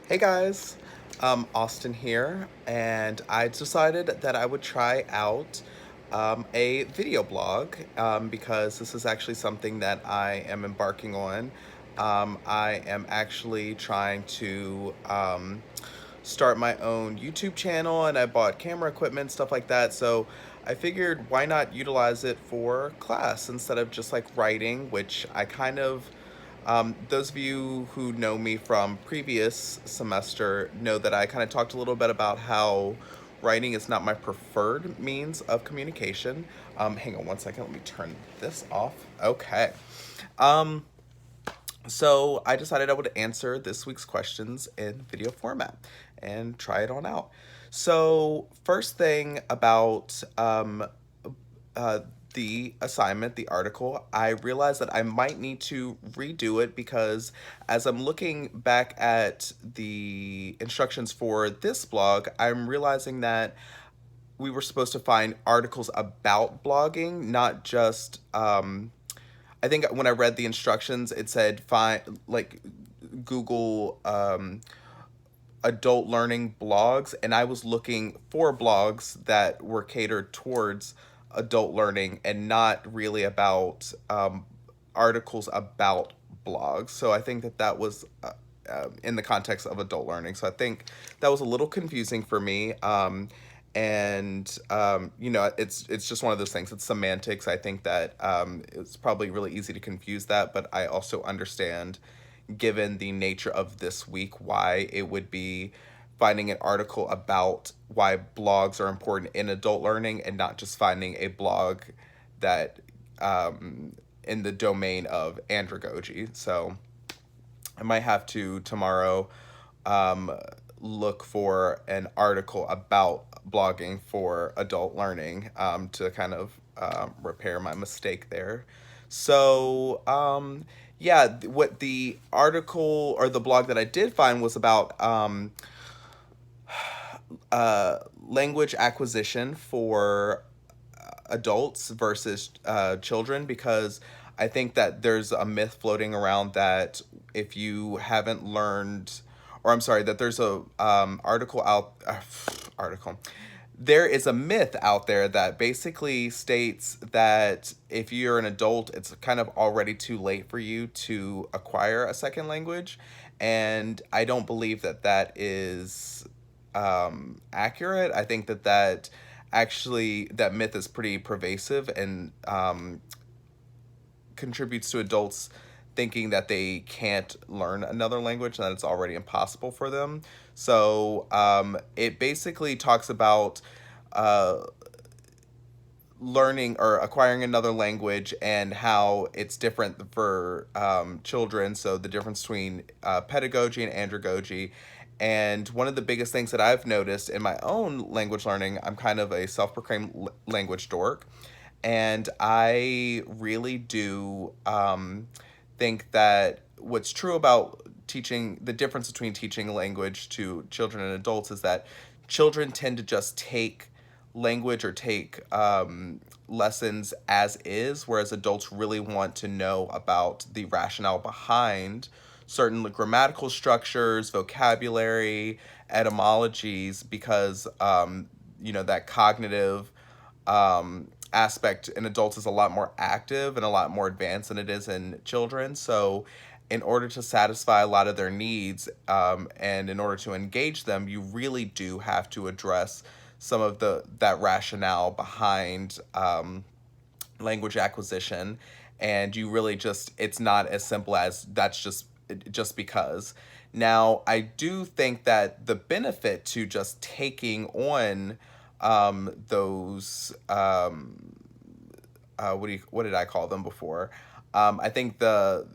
Hey guys, Austin here, and I decided that I would try out a video blog because this is actually something that I am embarking on. I am actually trying to start my own YouTube channel, and I bought camera equipment, stuff like that. So I figured why not utilize it for class instead of just like writing, which I kind of those of you who know me from previous semester know that I kind of talked a little bit about how writing is not my preferred means of communication. Hang on one second, let me turn this off. Okay. Um, so I decided I would answer this week's questions in video format and try it on out. So first thing about uh, the assignment, the article, I realized that I might need to redo it because as I'm looking back at the instructions for this blog, I'm realizing that we were supposed to find articles about blogging, not just I think when I read the instructions, it said find like Google adult learning blogs, and I was looking for blogs that were catered towards adult learning and not really about articles about blogs. So I think that that was in the context of adult learning. So I think that was a little confusing for me. And you know, it's just one of those things. It's semantics. I think that it's probably really easy to confuse that, but I also understand, given the nature of this week, why it would be finding an article about why blogs are important in adult learning and not just finding a blog that in the domain of andragogy. So I might have to tomorrow um, look for an article about blogging for adult learning to kind of repair my mistake there. So, yeah, what the article or the blog that I did find was about language acquisition for adults versus children, because I think that there's a myth floating around that if you haven't learned, or I'm sorry, that there's a article. There is a myth out there that basically states that if you're an adult, it's kind of already too late for you to acquire a second language, and I don't believe that that is accurate. I think that actually that myth is pretty pervasive and contributes to adults thinking that they can't learn another language and that it's already impossible for them. So it basically talks about uh, learning or acquiring another language and how it's different for children. So the difference between pedagogy and andragogy. And one of the biggest things that I've noticed in my own language learning, I'm kind of a self proclaimed language dork. And I really do think that what's true about teaching, the difference between teaching language to children and adults is that children tend to just take language or take lessons as is, whereas adults really want to know about the rationale behind certain grammatical structures, vocabulary, etymologies, because you know, that cognitive aspect in adults is a lot more active and a lot more advanced than it is in children. So, in order to satisfy a lot of their needs and in order to engage them, you really do have to address some of the that rationale behind language acquisition, and you really just it's not as simple as that's just because. Now, I do think that the benefit to just taking on those what did I call them before? I think the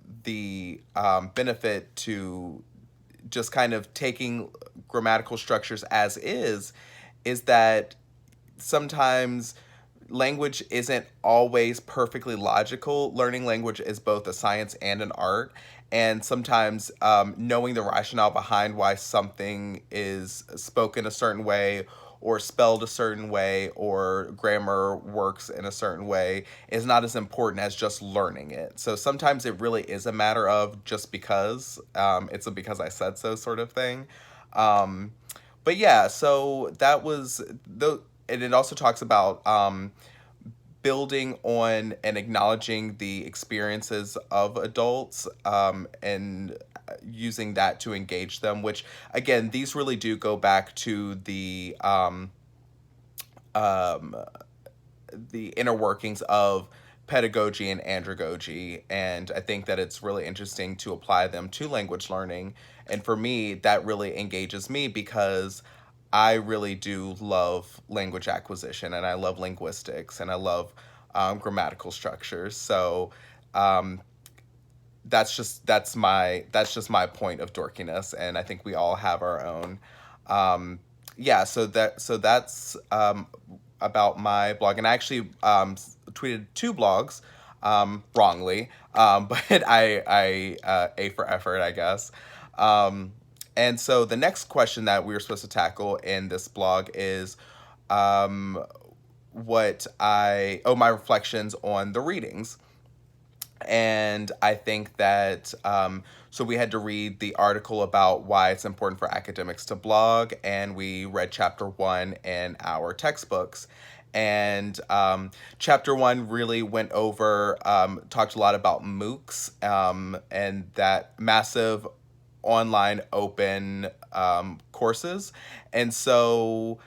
benefit to just kind of taking grammatical structures as is that sometimes language isn't always perfectly logical. Learning language is both a science and an art. And sometimes knowing the rationale behind why something is spoken a certain way or spelled a certain way or grammar works in a certain way is not as important as just learning it. So sometimes it really is a matter of just because, it's a because I said so sort of thing. Um, but yeah, so that was the, and it also talks about building on and acknowledging the experiences of adults, and using that to engage them, which again, these really do go back to um, the inner workings of pedagogy and andragogy. And I think that it's really interesting to apply them to language learning. And for me, that really engages me because I really do love language acquisition, and I love linguistics, and I love grammatical structures. So um, that's just my point of dorkiness, and I think we all have our own. Um, yeah, so that's about my blog, and I actually tweeted two blogs wrongly, but I A for effort, I guess. Um, and so the next question that we were supposed to tackle in this blog is um, my reflections on the readings. And I think that so we had to read the article about why it's important for academics to blog, and we read chapter one in our textbooks. And chapter one really went over, talked a lot about MOOCs, and that massive online open courses. And so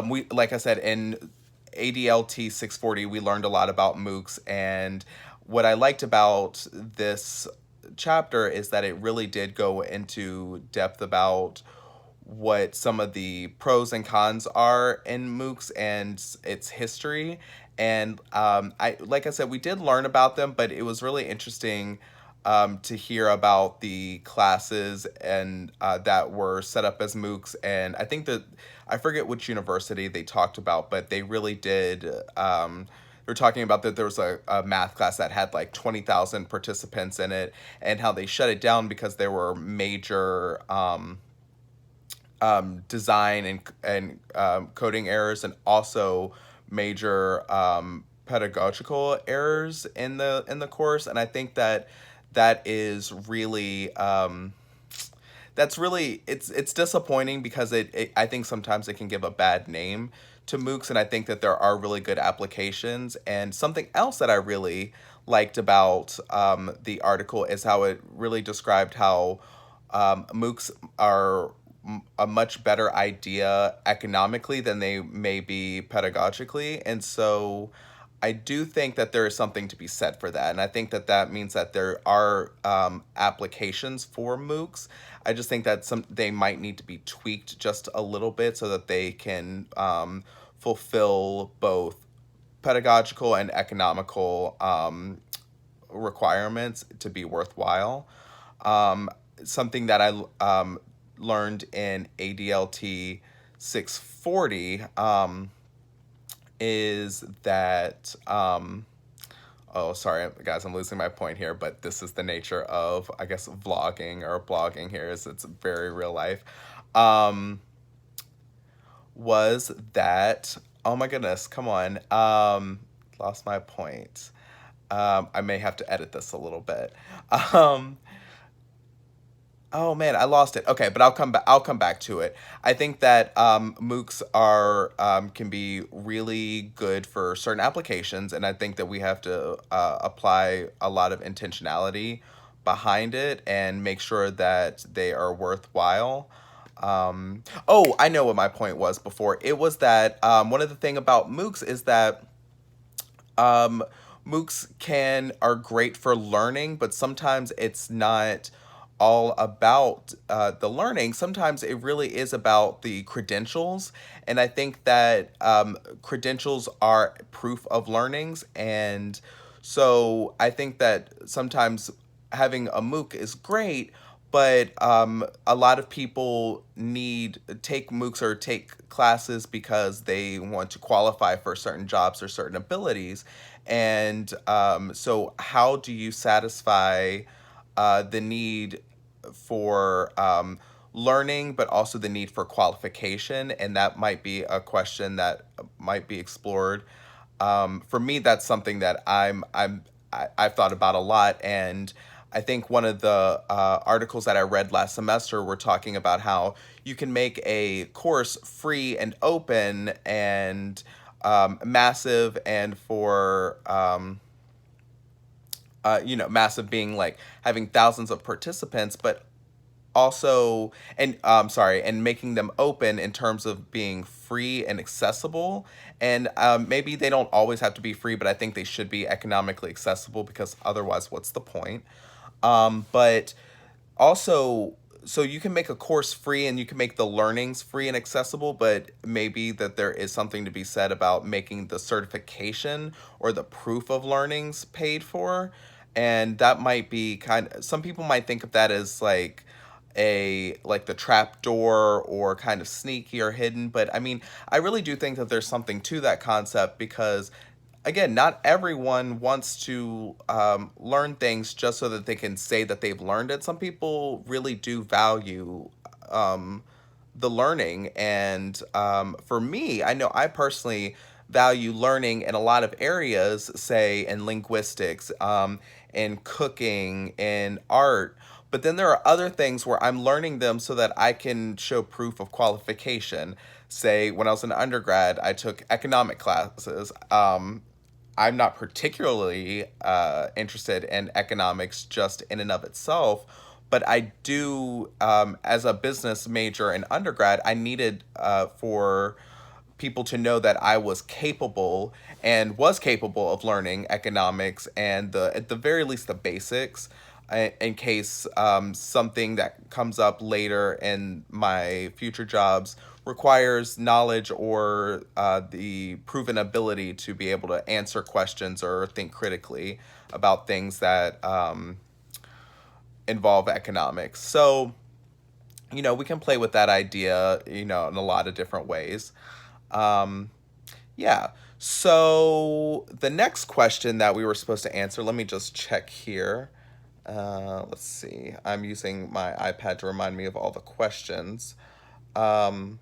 we, like I said, in ADLT 640, we learned a lot about MOOCs. And what I liked about this chapter is that it really did go into depth about what some of the pros and cons are in MOOCs and its history. And like I said, we did learn about them, but it was really interesting to hear about the classes and that were set up as MOOCs. And I think that I forget which university they talked about, but they really did. They were talking about that there was a math class that had like 20,000 participants in it, and how they shut it down because there were major design and coding errors, and also major pedagogical errors in the course. And I think that that is really that's really it's disappointing because it I think sometimes it can give a bad name to MOOCs, and I think that there are really good applications. And something else that I really liked about the article is how it really described how MOOCs are a much better idea economically than they may be pedagogically. And so I do think that there is something to be said for that. And I think that that means that there are applications for MOOCs. I just think that they might need to be tweaked just a little bit so that they can fulfill both pedagogical and economical requirements to be worthwhile. Um, Something that I learned in ADLT 640 is that oh, sorry guys, I'm losing my point here, but this is the nature of, I guess, vlogging or blogging here, is it's very real life. Um, was that, oh my goodness, come on. Lost my point. I may have to edit this a little bit. Um, Oh man, I lost it. Okay, but I'll come back. I'll come back to it. I think that MOOCs are can be really good for certain applications, and I think that we have to apply a lot of intentionality behind it and make sure that they are worthwhile. Oh, I know what my point was before. It was that one of the thing about MOOCs is that um, MOOCs can are great for learning, but sometimes it's not all about the learning. Sometimes it really is about the credentials, and I think that credentials are proof of learnings. And so I think that sometimes having a MOOC is great, but a lot of people need take MOOCs or take classes because they want to qualify for certain jobs or certain abilities. And so how do you satisfy the need for learning, but also the need for qualification, and that might be a question that might be explored. For me, that's something that I've thought about a lot, and I think one of the articles that I read last semester were talking about how you can make a course free and open and massive, and for massive being like having thousands of participants, but also and making them open in terms of being free and accessible. And maybe they don't always have to be free, but I think they should be economically accessible, because otherwise what's the point? But also, so you can make a course free and you can make the learnings free and accessible, but maybe that there is something to be said about making the certification or the proof of learnings paid for. And that might be kind of, some people might think of that as like the trap door or kind of sneaky or hidden, but I mean, I really do think that there's something to that concept, because again, not everyone wants to learn things just so that they can say that they've learned it. Some people really do value um, the learning. And for me, I know I personally value learning in a lot of areas, say in linguistics, in cooking, in art. But then there are other things where I'm learning them so that I can show proof of qualification. Say, when I was an undergrad, I took economic classes. I'm not particularly interested in economics just in and of itself, but I do, as a business major in undergrad, I needed for people to know that I was capable and was capable of learning economics, and at the very least the basics, in case something that comes up later in my future jobs requires knowledge or the proven ability to be able to answer questions or think critically about things that involve economics. So, we can play with that idea, in a lot of different ways. Um, yeah. So the next question that we were supposed to answer, let me just check here. Let's see. I'm using my iPad to remind me of all the questions. Um,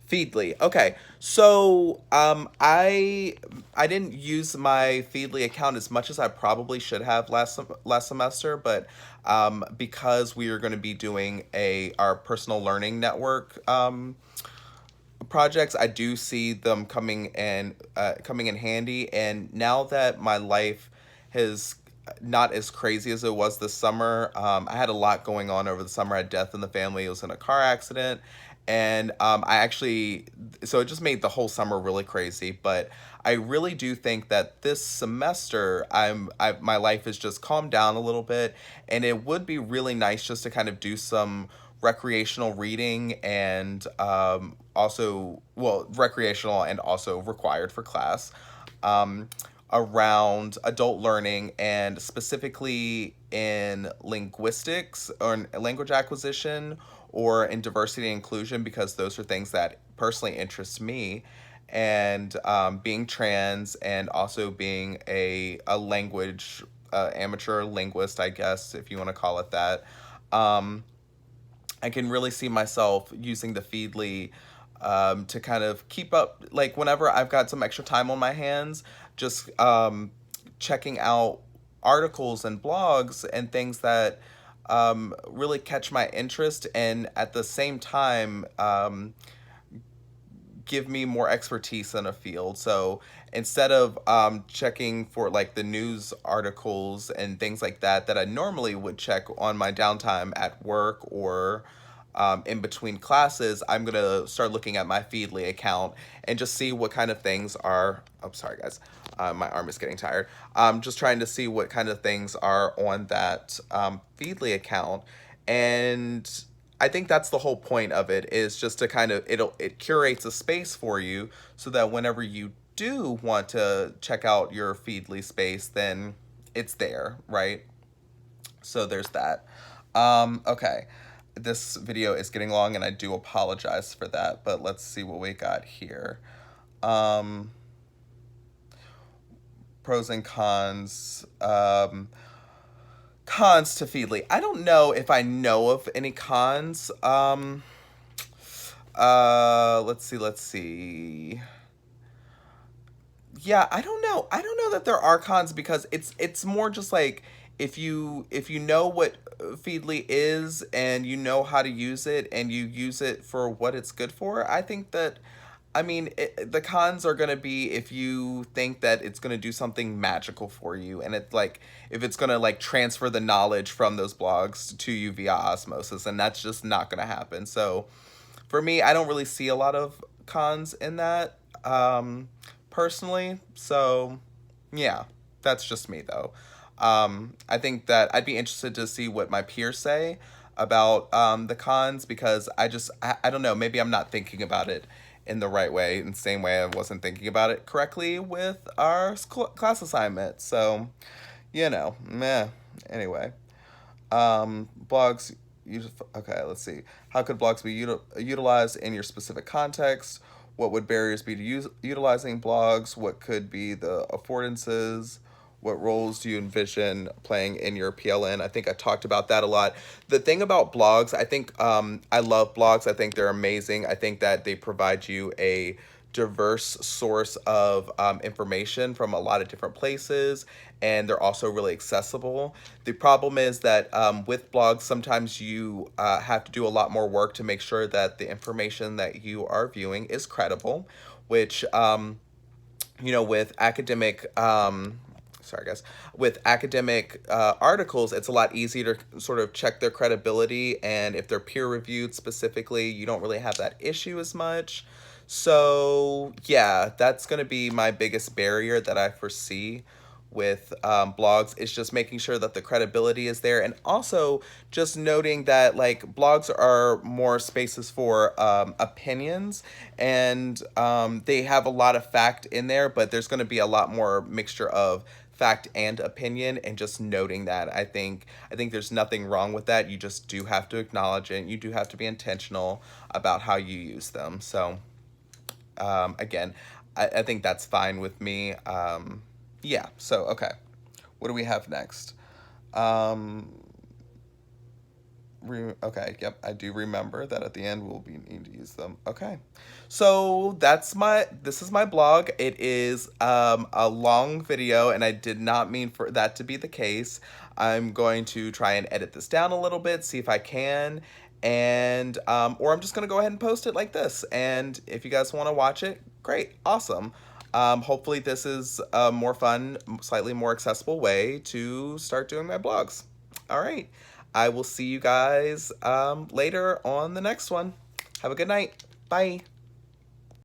Feedly. Okay. So I didn't use my Feedly account as much as I probably should have last semester, but because we are going to be doing a our personal learning network projects, I do see them coming in handy. And now that my life has not as crazy as it was this summer, I had a lot going on over the summer. I had death in the family. It was in a car accident, and I actually, so it just made the whole summer really crazy. But I really do think that this semester, my life has just calmed down a little bit, and it would be really nice just to kind of do some recreational reading, and also, well, recreational and also required for class, um, around adult learning, and specifically in linguistics or in language acquisition or in diversity and inclusion, because those are things that personally interest me. And being trans, and also being a language amateur linguist, I guess, if you want to call it that. Um, I can really see myself using the Feedly to kind of keep up, like whenever I've got some extra time on my hands, just checking out articles and blogs and things that really catch my interest, and at the same time give me more expertise in a field. So instead of checking for like the news articles and things like that I normally would check on my downtime at work or in between classes, I'm gonna start looking at my Feedly account and just see what kind of things are. Oh, sorry guys, my arm is getting tired. Just trying to see what kind of things are on that Feedly account, and I think that's the whole point of it, is just to kind of, it curates a space for you so that whenever you do want to check out your Feedly space, then it's there, right? So there's that. Okay. This video is getting long and I do apologize for that, but let's see what we got here. Um, Pros and cons. Cons to Feedly. I don't know if I know of any cons. Let's see. Yeah, I don't know. I don't know that there are cons because it's more just like if you know what Feedly is and you know how to use it and you use it for what it's good for, I think that I mean, the cons are going to be if you think that it's going to do something magical for you and it's like if it's going to like transfer the knowledge from those blogs to you via osmosis, and that's just not going to happen. So, for me, I don't really see a lot of cons in that personally. So, yeah, that's just me though. I think that I'd be interested to see what my peers say about the cons because I don't know, maybe I'm not thinking about it in the right way, in the same way I wasn't thinking about it correctly with our class assignment. So, meh. Anyway, blogs. Okay, let's see. How could blogs be utilized in your specific context? What would barriers be to utilizing blogs? What could be the affordances? What roles do you envision playing in your PLN? I think I talked about that a lot. The thing about blogs, I think I love blogs. I think they're amazing. I think that they provide you a diverse source of information from a lot of different places, and they're also really accessible. The problem is that with blogs, sometimes you have to do a lot more work to make sure that the information that you are viewing is credible, which with academic sorry guys, with academic articles, it's a lot easier to sort of check their credibility, and if they're peer reviewed specifically, you don't really have that issue as much. So yeah, that's going to be my biggest barrier that I foresee with blogs, is just making sure that the credibility is there, and also just noting that like blogs are more spaces for opinions, and they have a lot of fact in there, but there's going to be a lot more mixture of fact and opinion, and just noting that I think there's nothing wrong with that. You just do have to acknowledge it. You do have to be intentional about how you use them. So again, I think that's fine with me. Yeah, so okay. What do we have next? Um, okay, yep, I do remember that at the end we'll be needing to use them. Okay. So this is my blog. It is a long video, and I did not mean for that to be the case. I'm going to try and edit this down a little bit, see if I can, and or I'm just gonna go ahead and post it like this. And if you guys want to watch it, great, awesome. Hopefully this is a more fun, slightly more accessible way to start doing my blogs. All right. I will see you guys later on the next one. Have a good night. Bye.